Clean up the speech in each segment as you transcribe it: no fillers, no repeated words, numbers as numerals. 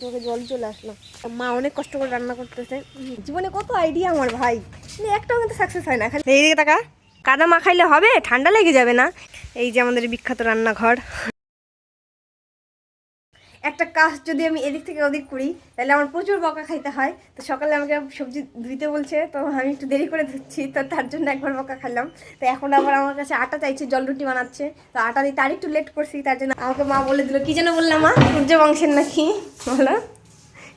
চোখে জল চলে আসলো। মা অনেক কষ্ট করে রান্না করতেছে। জীবনে কত আইডিয়া আমার ভাই, একটাও কিন্তু সাকসেস হয় না। খালি এইদিকে টাকা কাদা মাখাইলে হবে, ঠান্ডা লেগে যাবে না? এই যে আমাদের বিখ্যাত রান্নাঘর। একটা কাজ যদি আমি এদিক থেকে ওদিক করি তাহলে আমার প্রচুর বকা খাইতে হয়। তো সকালে আমাকে সবজি ধুইতে বলছে, তো আমি একটু দেরি করে ধুচ্ছি, তো তার জন্য একবার বকা খেলাম। তো এখন আবার আমার কাছে আটা চাইছে, জল রুটি বানাচ্ছে। তো আটা দিতে আর একটু লেট করছি, তার জন্য আমাকে মা বলে দিল, কি যেন বললাম মা, সূর্য বংশের নাকি বলো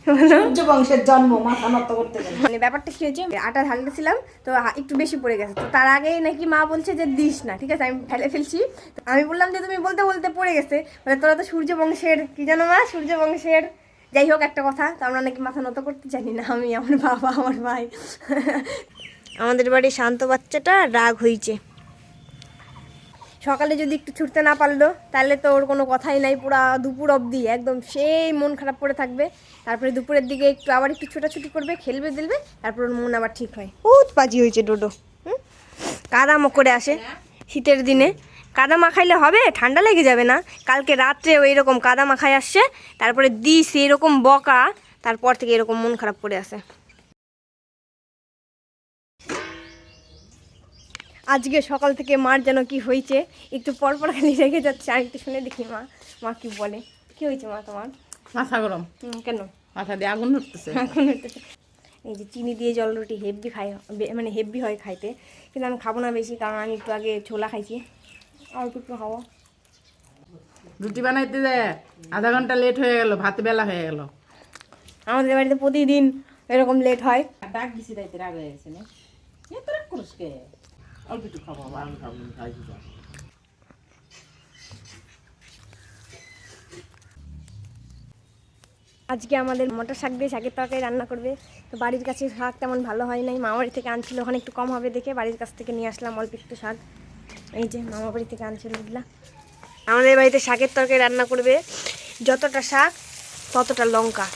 সূর্য বংশের জন্ম, মাথা নত করতে গেলে মানে ব্যাপারটা কি হয়েছে, আটা ঢালতেছিলাম তো একটু বেশি পড়ে গেছে। তো তার আগেই নাকি মা বলছে যে দিস না, ঠিক আছে আমি ফেলে ফেলছি। আমি বললাম যে তুমি বলতে বলতে পড়ে গেছে, মানে তোরা তো সূর্য বংশের কি জানো মা, সূর্য বংশের যাই হোক একটা কথা। তো আমরা নাকি মাথা নত করতে জানি না, আমি, আমার বাবা, আমার ভাই। আমাদের বাড়ির শান্ত বাচ্চাটা রাগ হয়েছে। সকালে যদি একটু ছুটতে না পারলো তাহলে তো ওর কোনো কথাই নাই, পুরা দুপুর অবধি একদম সেই মন খারাপ করে থাকবে। তারপরে দুপুরের দিকে একটু আবার একটু ছোটাছুটি করবে, খেলবে দিলবে, তারপর ওর মন আবার ঠিক হয়। বহুত বাজি হয়েছে ডোডো। কাদামো করে আসে শীতের দিনে। কাদা মাখাইলে হবে, ঠান্ডা লেগে যাবে না? কালকে রাত্রে ওই রকম কাদা মাখাই আসছে, তারপরে দিস এরকম বকা, তারপর থেকে এরকম মন খারাপ করে আসে। আজকে সকাল থেকে মার যেন কি হয়েছে, একটু পর পর খালি রেগে যাচ্ছে। আমি একটু শুনে দেখি মা, মা কি বলে। কি হয়েছে মা তোমার? মাথা গরম। কেন? মাথা দিয়ে আগুন উঠতেছে। আগুন উঠতেছে। এই যে চিনি দিয়ে জল রুটি হেভি খাই, মানে হেভি হয় খাইতে, কিন্তু আমি খাবো না বেশি, কারণ আমি একটু আগে ছোলা খাইছি। আর একটু খাবো। রুটি বানাইতে যায় আধা ঘন্টা লেট হয়ে গেল, ভাত বেলা হয়ে গেল। আমাদের বাড়িতে প্রতিদিন এরকম লেট হয়। ডাক দিছি তাইতে রাগ হয়ে গেছে না? এত রাগ করিস কে? অল্প একটু খাবো, আমি খাবো না, খাইছি তো। আজকে আমাদের মটর শাক দিয়ে শাকের তরকারি রান্না করবে। তো বাড়ির কাছে শাক তেমন ভালো হয় নাই, মামা বাড়ি থেকে আনছিল, ওখানে একটু কম হবে দেখে বাড়ির কাছ থেকে নিয়ে আসলাম অল্প একটু শাক। এই যে মামা বাড়ি থেকে আনছিল এগুলা। আমাদের বাড়িতে শাকের তরকারি রান্না করবে, যতটা শাক ততটা লঙ্কা।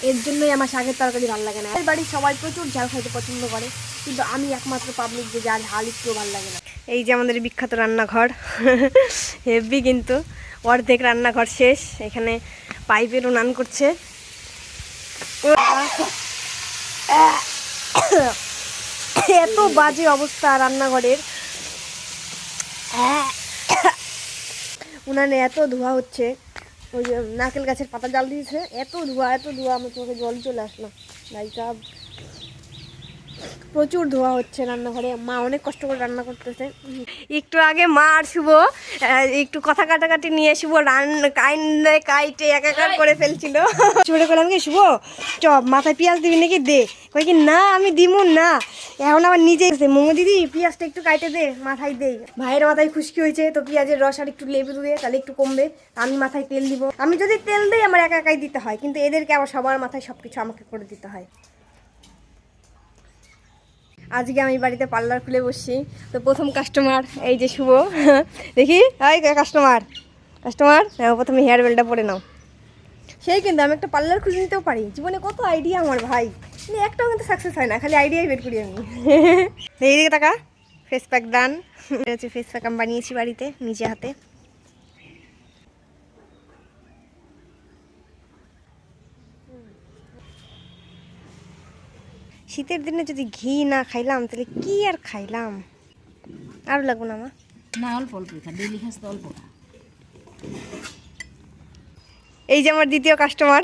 এর জন্যই আমার শাকের তরকারি ভালো লাগে না। বাড়ির সবাই প্রচুর ঝাল খাইতে পছন্দ করে, কিন্তু আমি একমাত্র পাবলিক যে যার ঝাল একটু ভালো লাগে না। এই যে আমাদের বিখ্যাত রান্নাঘর, হেভি কিন্তু অর্ধেক রান্নাঘর শেষ। এখানে পাইপের উনান করছে। এত বাজে অবস্থা রান্নাঘরের, উনানে এত ধোঁয়া হচ্ছে। ওই যে নারকেল গাছের পাতা জাল দিয়েছে, এত ধোঁয়া এত ধোঁয়া, আমার চোখে জল চলে আসলো। ভাই সাহেব, প্রচুর ধোঁয়া হচ্ছে রান্নাঘরে। মা অনেক কষ্ট করে রান্না করতেছে। একটু আগে মা আর শুভ একটু কথা কাটাকাটি নিয়ে শুভ কাইটে একাকার করে ফেলছিল। শুভরে করলাম কি, শুভ চ মাথায় পেঁয়াজ দিবি নাকি, দে। কই কি না আমি দিমু না, এখন আবার নিজে মোমো দিদি পেঁয়াজটা একটু কাইটে দে, মাথায় দেই। ভাইয়ের মাথায় খুশকি হয়েছে, তো পেঁয়াজের রস আর একটু লেবু দিয়ে তাহলে একটু কমবে। আমি মাথায় তেল দিব, আমি যদি তেল দিই আমার একা একাই দিতে হয়, কিন্তু এদেরকে আবার সবার মাথায় সব কিছু আমাকে করে দিতে হয়। আজকে আমি বাড়িতে পার্লার খুলে বসছি। তো প্রথম কাস্টমার এই যে শুভ। দেখি এই কাস্টমার, কাস্টমার প্রথমে হেয়ার বেলটা পরে নাও। সেই কিন্তু আমি একটা পার্লার খুলে নিতেও পারি। জীবনে কত আইডিয়া আমার ভাই, একটাও কিন্তু সাকসেস হয় না, খালি আইডিয়াই বের করি আমি। এইদিকে টাকা ফেস প্যাক ডান। এটা হচ্ছে ফেস প্যাক আমি বানিয়েছি বাড়িতে নিজে হাতে। শীতের দিনে যদি ঘি না খাইলাম তাহলে কি আর খাইলাম, আরও লাগবো না মা? না, অল্প অল্প খা, ডেলি খাস তো অল্প খা। এই যে আমার দ্বিতীয় কাস্টমার,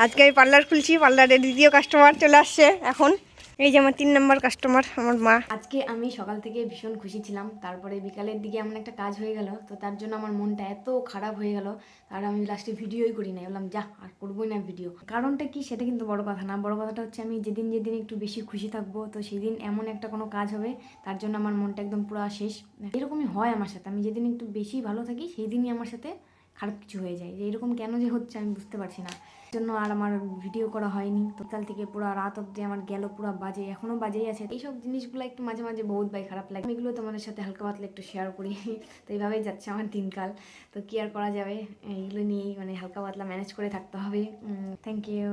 আজকে আমি পার্লার খুলছি, পার্লারের দ্বিতীয় কাস্টমার চলে আসছে এখন। এই যে আমার 3 নম্বর কাস্টমার, আমার মা। আজকে আমি সকাল থেকে ভীষণ খুশি ছিলাম, তারপরে বিকালের দিকে এমন একটা কাজ হয়ে গেল, তো তার জন্য আমার মনটা এত খারাপ হয়ে গেল, আর আমি লাস্টে ভিডিওই করি না, বললাম যা আর করবোই না ভিডিও। কারণটা কি সেটা কিন্তু বড় কথা না, বড় কথাটা হচ্ছে আমি যেদিন যেদিন একটু বেশি খুশি থাকবো, তো সেদিন এমন একটা কোনো কাজ হবে, তার জন্য আমার মনটা একদম পুরো শেষ। এরকমই হয় আমার সাথে, আমি যেদিন একটু বেশি ভালো থাকি সেই দিনই আমার সাথে খারাপ কিছু হয়ে যায়। যে এরকম কেন যে হচ্ছে আমি বুঝতে পারছি না, জন্য আর আমার ভিডিও করা হয়নি। টোটাল থেকে পুরো রাত অবধি আমার গেল, পুরো বাজে, এখনো বাজেই আছে। এইসব জিনিসগুলো একটু মাঝে মাঝে বহুত ভাই খারাপ লাগে, এগুলো তোমাদের সাথে হালকা পাতলা একটু শেয়ার করি। তো এইভাবেই যাচ্ছে আমার দিনকাল। তো কি আর করা যাবে, এইগুলো নিয়েই মানে হালকা পাতলা ম্যানেজ করে থাকতে হবে। Thank you.